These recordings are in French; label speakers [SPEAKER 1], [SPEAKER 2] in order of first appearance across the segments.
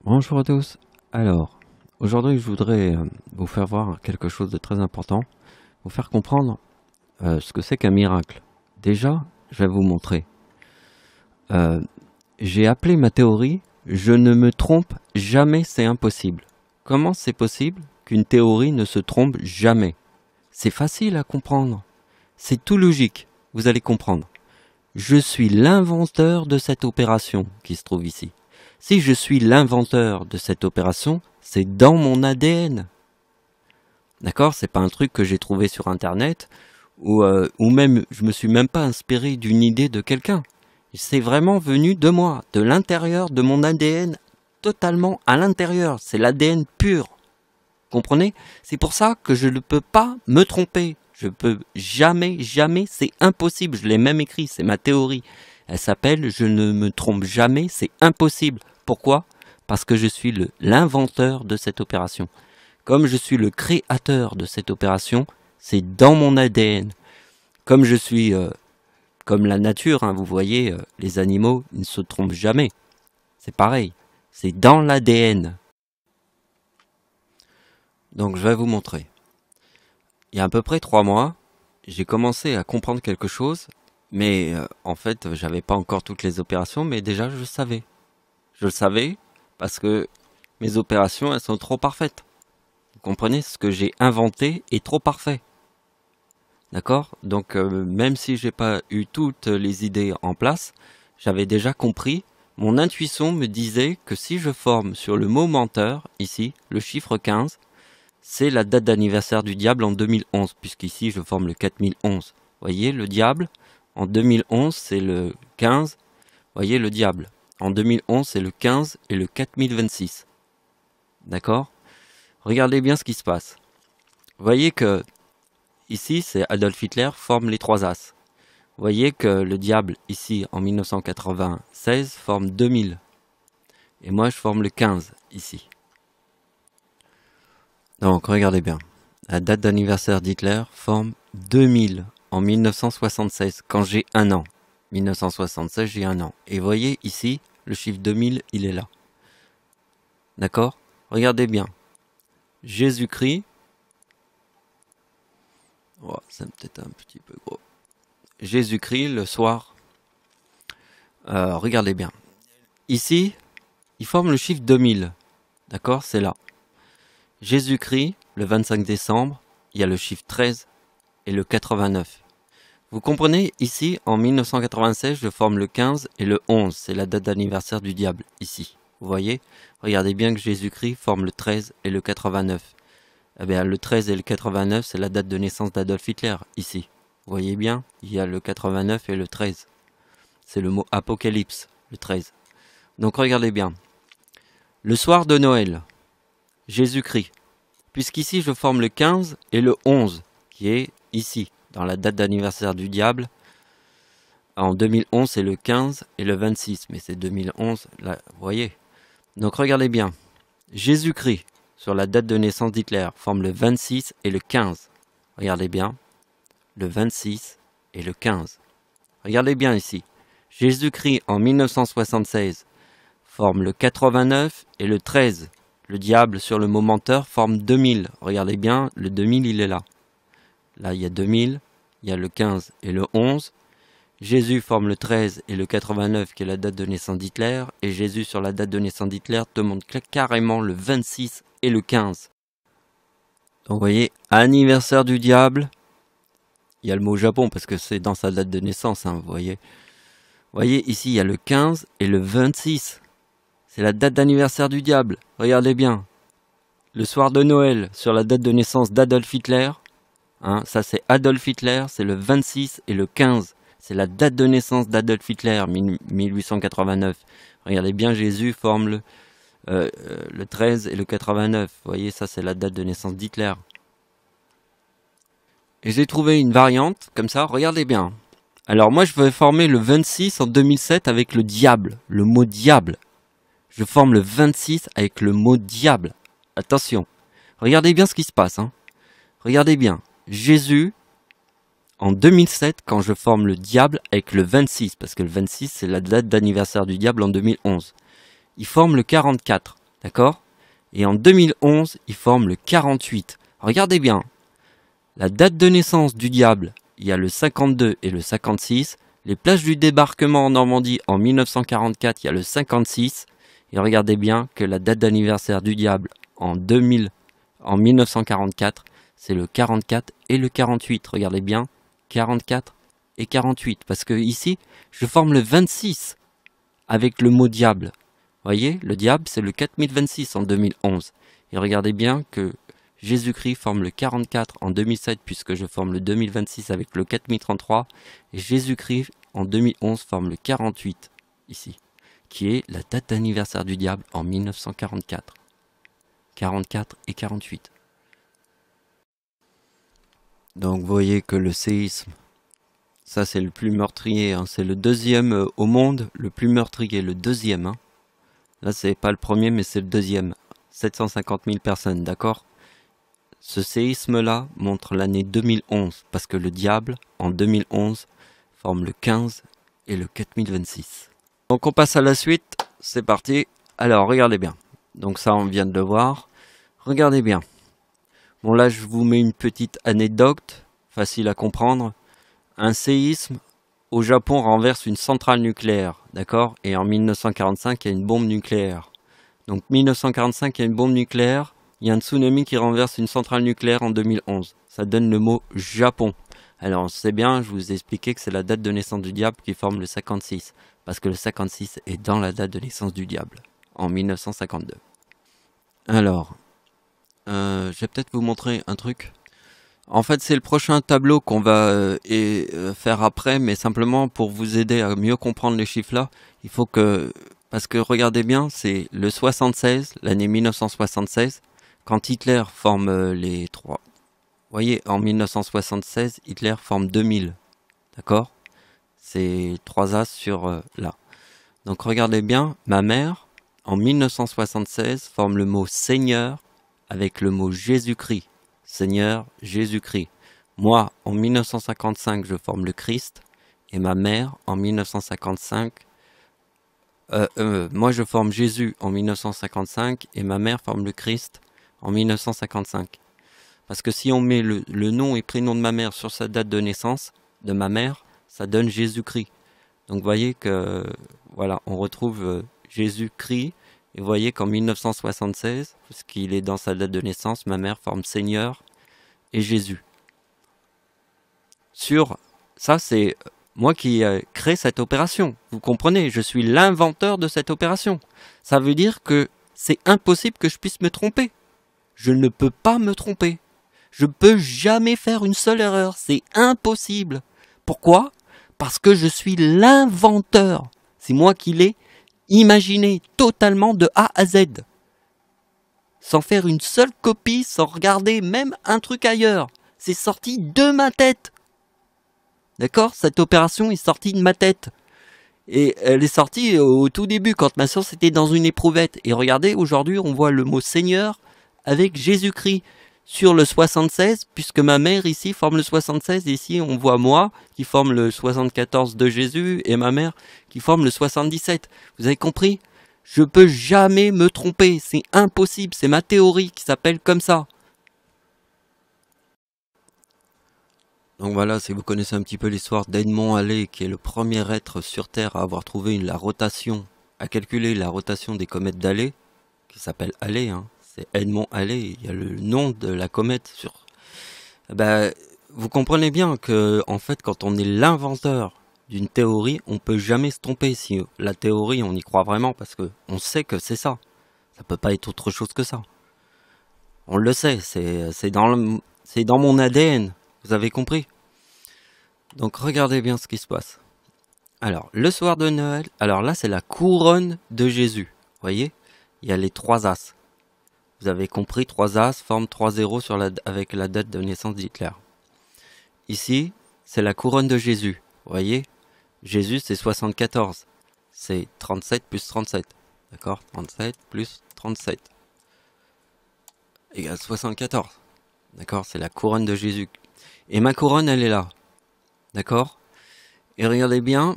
[SPEAKER 1] Bonjour à tous. Alors, aujourd'hui, je voudrais vous faire voir quelque chose de très important, vous faire comprendre ce que c'est qu'un miracle. Déjà, je vais vous montrer. Euh, j'ai appelé ma théorie « Je ne me trompe jamais, c'est impossible ». Comment c'est possible qu'une théorie ne se trompe jamais? C'est facile à comprendre. C'est tout logique, vous allez comprendre. Je suis l'inventeur de cette opération qui se trouve ici. Si je suis l'inventeur de cette opération, c'est dans mon ADN. D'accord? C'est pas un truc que j'ai trouvé sur internet ou même je me suis même pas inspiré d'une idée de quelqu'un. C'est vraiment venu de moi, de l'intérieur de mon ADN, totalement à l'intérieur. C'est l'ADN pur. Comprenez? C'est pour ça que je ne peux pas me tromper. Je peux jamais, c'est impossible. Je l'ai même écrit, c'est ma théorie. Elle s'appelle « Je ne me trompe jamais, c'est impossible ». Pourquoi? Parce que je suis l'inventeur de cette opération. Comme je suis le créateur de cette opération, c'est dans mon ADN. Comme je suis comme la nature, hein, vous voyez, les animaux ils ne se trompent jamais. C'est pareil, c'est dans l'ADN. Donc je vais vous montrer. Il y a à peu près 3 mois, j'ai commencé à comprendre quelque chose, mais en fait, j'avais pas encore toutes les opérations, mais déjà je le savais. Je le savais parce que mes opérations, elles sont trop parfaites. Vous comprenez? Ce que j'ai inventé est trop parfait. D'accord? Donc même si j'ai pas eu toutes les idées en place, j'avais déjà compris. Mon intuition me disait que si je forme sur le mot menteur, ici, le chiffre 15, c'est la date d'anniversaire du diable en 2011, puisqu'ici je forme le 4011. Voyez le diable, en 2011 c'est le 15, voyez le diable. En 2011 c'est le 15 et le 4026. D'accord? Regardez bien ce qui se passe. Voyez que ici c'est Adolf Hitler forme les 3 As. Voyez que le diable ici en 1996 forme 2000. Et moi je forme le 15 ici. Donc regardez bien, la date d'anniversaire d'Hitler forme 2000 en 1976, quand j'ai 1 an. 1976, j'ai 1 an. Et voyez ici, le chiffre 2000, il est là. D'accord? Regardez bien. Jésus-Christ, oh, c'est peut-être un petit peu gros. Jésus-Christ, le soir, regardez bien. Ici, il forme le chiffre 2000. D'accord? C'est là. Jésus-Christ, le 25 décembre, il y a le chiffre 13 et le 89. Vous comprenez, ici, en 1996, je forme le 15 et le 11. C'est la date d'anniversaire du diable, ici. Vous voyez? Regardez bien que Jésus-Christ forme le 13 et le 89. Eh bien, le 13 et le 89, c'est la date de naissance d'Adolf Hitler, ici. Vous voyez bien? Il y a le 89 et le 13. C'est le mot apocalypse, le 13. Donc, regardez bien. Le soir de Noël, Jésus-Christ. Puisqu'ici, je forme le 15 et le 11, qui est ici, dans la date d'anniversaire du diable. En 2011, c'est le 15 et le 26, mais c'est 2011, là, vous voyez. Donc, regardez bien. Jésus-Christ, sur la date de naissance d'Hitler, forme le 26 et le 15. Regardez bien. Le 26 et le 15. Regardez bien ici. Jésus-Christ, en 1976, forme le 89 et le 13. Le diable sur le mot menteur forme 2000. Regardez bien, le 2000 il est là. Là il y a 2000, il y a le 15 et le 11. Jésus forme le 13 et le 89 qui est la date de naissance d'Hitler. Et Jésus sur la date de naissance d'Hitler te montre carrément le 26 et le 15. Donc vous voyez, anniversaire du diable. Il y a le mot Japon parce que c'est dans sa date de naissance, hein, vous voyez. Vous voyez ici il y a le 15 et le 26. C'est la date d'anniversaire du diable. Regardez bien. Le soir de Noël, sur la date de naissance d'Adolf Hitler. Hein, ça c'est Adolf Hitler, c'est le 26 et le 15. C'est la date de naissance d'Adolf Hitler, 1889. Regardez bien, Jésus forme le 13 et le 89. Vous voyez, ça c'est la date de naissance d'Hitler. Et j'ai trouvé une variante, comme ça, regardez bien. Alors moi je vais former le 26 en 2007 avec le diable, le mot diable. Je forme le 26 avec le mot diable. Attention, regardez bien ce qui se passe. Hein. Regardez bien, Jésus, en 2007, quand je forme le diable avec le 26, parce que le 26 c'est la date d'anniversaire du diable en 2011. Il forme le 44, D'accord? Et en 2011, il forme le 48. Regardez bien. La date de naissance du diable, il y a le 52 et le 56. Les plages du débarquement en Normandie en 1944, il y a le 56. Et regardez bien que la date d'anniversaire du diable en 1944, c'est le 44 et le 48. Regardez bien, 44 et 48. Parce que ici, je forme le 26 avec le mot diable. Voyez, le diable, c'est le 4026 en 2011. Et regardez bien que Jésus-Christ forme le 44 en 2007, puisque je forme le 2026 avec le 4033. Et Jésus-Christ, en 2011, forme le 48, ici, qui est la date d'anniversaire du diable en 1944. 44 et 48. Donc vous voyez que le séisme, ça c'est le plus meurtrier, hein. C'est le deuxième au monde, le plus meurtrier, le deuxième. Hein. Là c'est pas le premier mais c'est le deuxième. 750 000 personnes, d'accord? Ce séisme-là montre l'année 2011, parce que le diable, en 2011, forme le 15 et le 4026. Donc on passe à la suite, c'est parti. Alors regardez bien, donc ça on vient de le voir. Regardez bien. Bon là je vous mets une petite anecdote, facile à comprendre. Un séisme au Japon renverse une centrale nucléaire, d'accord? Et en 1945 il y a une bombe nucléaire. Donc 1945 il y a une bombe nucléaire. Il y a un tsunami qui renverse une centrale nucléaire en 2011. Ça donne le mot Japon. Alors c'est bien, je vous ai expliqué que c'est la date de naissance du diable qui forme le 56. Parce que le 56 est dans la date de naissance du diable, en 1952. Alors, je vais peut-être vous montrer un truc. En fait, c'est le prochain tableau qu'on va faire après, mais simplement pour vous aider à mieux comprendre les chiffres là, il faut que... Parce que regardez bien, c'est le 76, l'année 1976, quand Hitler forme les trois. Vous voyez, en 1976, Hitler forme 2000. D'accord? C'est 3 As sur là. Donc regardez bien, ma mère, en 1976, forme le mot Seigneur avec le mot Jésus-Christ. Seigneur, Jésus-Christ. Moi, en 1955, je forme le Christ. Et ma mère, en 1955... moi, je forme Jésus en 1955 et ma mère forme le Christ en 1955. Parce que si on met le nom et prénom de ma mère sur sa date de naissance, de ma mère, ça donne Jésus-Christ. Donc vous voyez que, voilà, on retrouve Jésus-Christ. Et vous voyez qu'en 1976, parce qu'il est dans sa date de naissance, ma mère forme Seigneur et Jésus. Sur ça, c'est moi qui crée cette opération. Vous comprenez, je suis l'inventeur de cette opération. Ça veut dire que c'est impossible que je puisse me tromper. Je ne peux pas me tromper. Je ne peux jamais faire une seule erreur. C'est impossible. Pourquoi? Parce que je suis l'inventeur. C'est moi qui l'ai imaginé totalement de A à Z. Sans faire une seule copie, sans regarder même un truc ailleurs. C'est sorti de ma tête. D'accord? Cette opération est sortie de ma tête. Et elle est sortie au tout début, quand ma science était dans une éprouvette. Et regardez, aujourd'hui, on voit le mot Seigneur avec Jésus-Christ sur le 76, puisque ma mère ici forme le 76. Et ici, on voit moi qui forme le 74 de Jésus et ma mère qui forme le 77. Vous avez compris? Je peux jamais me tromper. C'est impossible. C'est ma théorie qui s'appelle comme ça. Donc voilà, si vous connaissez un petit peu l'histoire d'Edmond Halley, qui est le premier être sur Terre à avoir trouvé la rotation, à calculer la rotation des comètes d'Halley, qui s'appelle Halley, hein, c'est Edmond Halley, il y a le nom de la comète sur... Ben, vous comprenez bien que, en fait, quand on est l'inventeur d'une théorie, on peut jamais se tromper. Si la théorie, on y croit vraiment, parce que on sait que c'est ça. Ça peut pas être autre chose que ça. On le sait, c'est dans mon ADN. Vous avez compris? Donc regardez bien ce qui se passe. Alors, le soir de Noël, alors là c'est la couronne de Jésus. Vous voyez? Il y a les 3 As. Vous avez compris, 3 As forment 3 zéros avec la date de naissance d'Hitler. Ici, c'est la couronne de Jésus. Vous voyez? Jésus c'est 74. C'est 37 plus 37. D'accord? 37 plus 37. Égale 74. D'accord? C'est la couronne de Jésus. Et ma couronne, elle est là. D'accord? Et regardez bien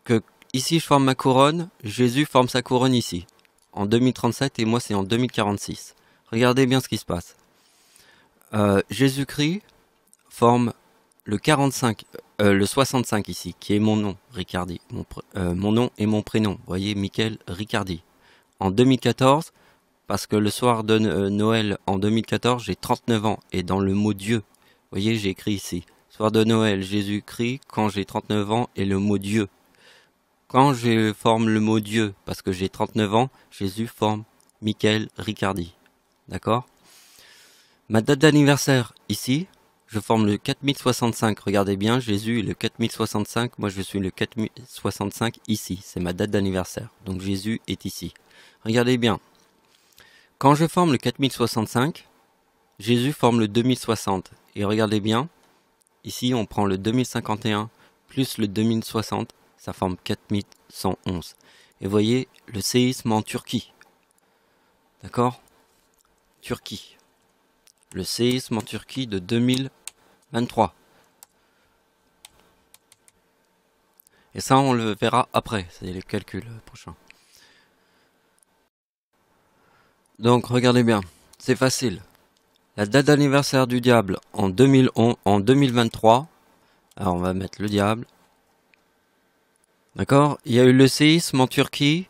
[SPEAKER 1] que ici, je forme ma couronne. Jésus forme sa couronne ici. en 2037 et moi c'est en 2046. Regardez bien ce qui se passe. Jésus-Christ forme le 45, le 65 ici, qui est mon nom, Ricardi. Mon nom et mon prénom. Vous voyez, Michael Ricardi. En 2014, parce que le soir de Noël en 2014, j'ai 39 ans. Et dans le mot Dieu, vous voyez, j'ai écrit ici. Soir de Noël, Jésus-Christ, quand j'ai 39 ans, et le mot Dieu. Quand je forme le mot Dieu, parce que j'ai 39 ans, Jésus forme Michael Ricardi. D'accord? Ma date d'anniversaire, ici, je forme le 4065. Regardez bien, Jésus est le 4065. Moi, je suis le 4065 ici. C'est ma date d'anniversaire. Donc, Jésus est ici. Regardez bien. Quand je forme le 4065, Jésus forme le 2060. Et regardez bien, ici, on prend le 2051 plus le 2060. Ça forme 4111. Et voyez, le séisme en Turquie. D'accord? Turquie. Le séisme en Turquie de 2023. Et ça, on le verra après. C'est les calculs prochains. Donc, regardez bien. C'est facile. La date d'anniversaire du diable en 2023. Alors, on va mettre le diable. D'accord? Il y a eu le séisme en Turquie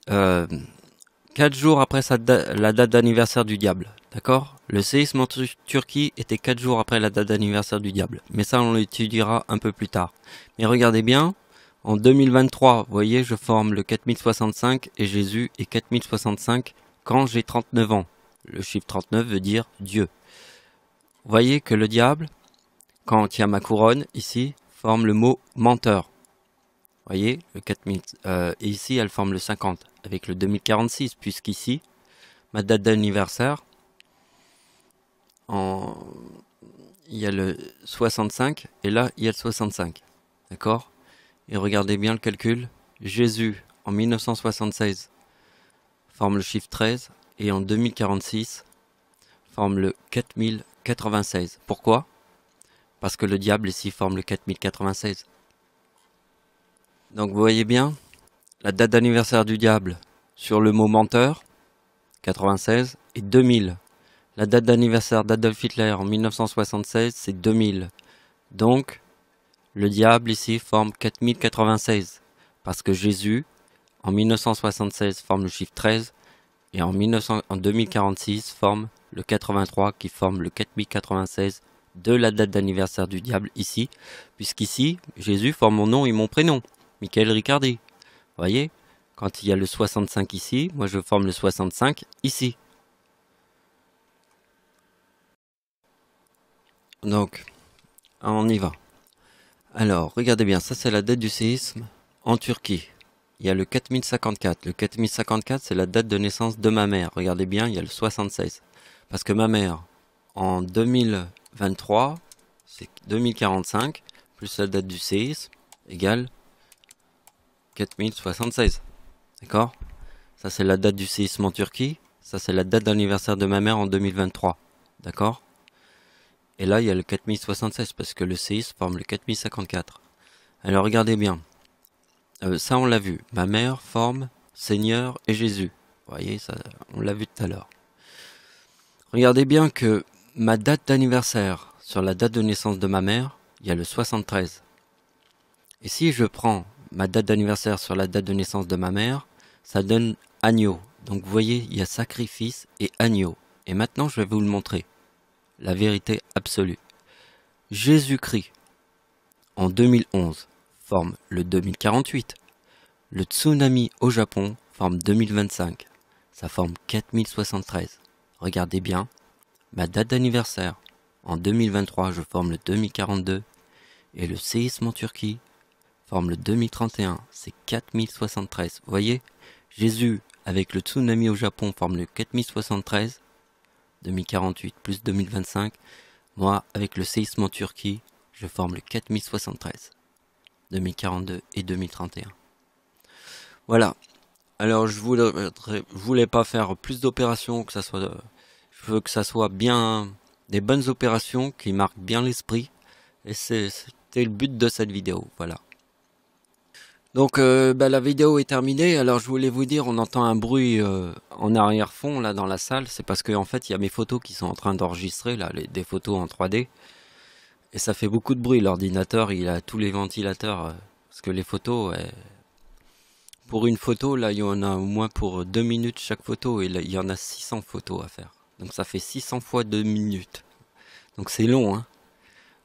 [SPEAKER 1] 4 jours après la date d'anniversaire du diable. D'accord? Le séisme en Turquie était 4 jours après la date d'anniversaire du diable. Mais ça, on l'étudiera un peu plus tard. Mais regardez bien, en 2023, vous voyez, je forme le 4065 et Jésus est 4065 quand j'ai 39 ans. Le chiffre 39 veut dire Dieu. Vous voyez que le diable, quand il y a ma couronne, ici, forme le mot menteur. Vous voyez, le 4000, et ici, elle forme le 50, avec le 2046, puisqu'ici, ma date d'anniversaire, il y a le 65, et là, il y a le 65. D'accord? Et regardez bien le calcul. Jésus, en 1976, forme le chiffre 13, et en 2046, forme le 4096. Pourquoi? Parce que le diable, ici, forme le 4096. Donc vous voyez bien, la date d'anniversaire du diable sur le mot menteur, 96, et 2000. La date d'anniversaire d'Adolf Hitler en 1976, c'est 2000. Donc, le diable ici forme 4096. Parce que Jésus, en 1976, forme le chiffre 13, et en 2046, forme le 83, qui forme le 4096 de la date d'anniversaire du diable ici, puisqu'ici, Jésus forme mon nom et mon prénom. Michael Ricardi. Vous voyez, quand il y a le 65 ici, moi je forme le 65 ici. Donc, on y va. Alors, regardez bien, ça c'est la date du séisme en Turquie. Il y a le 4054. Le 4054, c'est la date de naissance de ma mère. Regardez bien, il y a le 76. Parce que ma mère, en 2023, c'est 2045, plus la date du séisme, égale 4076. D'accord? Ça, c'est la date du séisme en Turquie. Ça, c'est la date d'anniversaire de ma mère en 2023. D'accord? Et là, il y a le 4076 parce que le séisme forme le 4054. Alors, regardez bien. Ça, on l'a vu. Ma mère forme Seigneur et Jésus. Vous voyez, ça, on l'a vu tout à l'heure. Regardez bien que ma date d'anniversaire sur la date de naissance de ma mère, il y a le 73. Et si je prends ma date d'anniversaire sur la date de naissance de ma mère, ça donne agneau. Donc vous voyez, il y a sacrifice et agneau. Et maintenant, je vais vous le montrer. La vérité absolue. Jésus-Christ, en 2011, forme le 2048. Le tsunami au Japon forme 2025. Ça forme 4073. Regardez bien, ma date d'anniversaire, en 2023, je forme le 2042. Et le séisme en Turquie forme le 2031, c'est 4073. Vous voyez, Jésus avec le tsunami au Japon forme le 4073, 2048 plus 2025. Moi, avec le séisme en Turquie, je forme le 4073, 2042 et 2031. Voilà. Alors, je voulais pas faire plus d'opérations, que ça soit, je veux que ça soit bien des bonnes opérations qui marquent bien l'esprit. Et c'était le but de cette vidéo. Voilà. Donc la vidéo est terminée. Alors je voulais vous dire, on entend un bruit en arrière-fond là dans la salle. C'est parce que en fait il y a mes photos qui sont en train d'enregistrer là, des photos en 3D. Et ça fait beaucoup de bruit. L'ordinateur il a tous les ventilateurs. Parce que les photos, pour une photo là il y en a au moins pour 2 minutes chaque photo. Et là, il y en a 600 photos à faire. Donc ça fait 600 fois 2 minutes. Donc c'est long hein.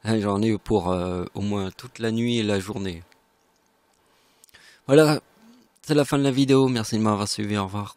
[SPEAKER 1] J'en ai pour au moins toute la nuit et la journée. Voilà, c'est la fin de la vidéo. Merci de m'avoir suivi. Au revoir.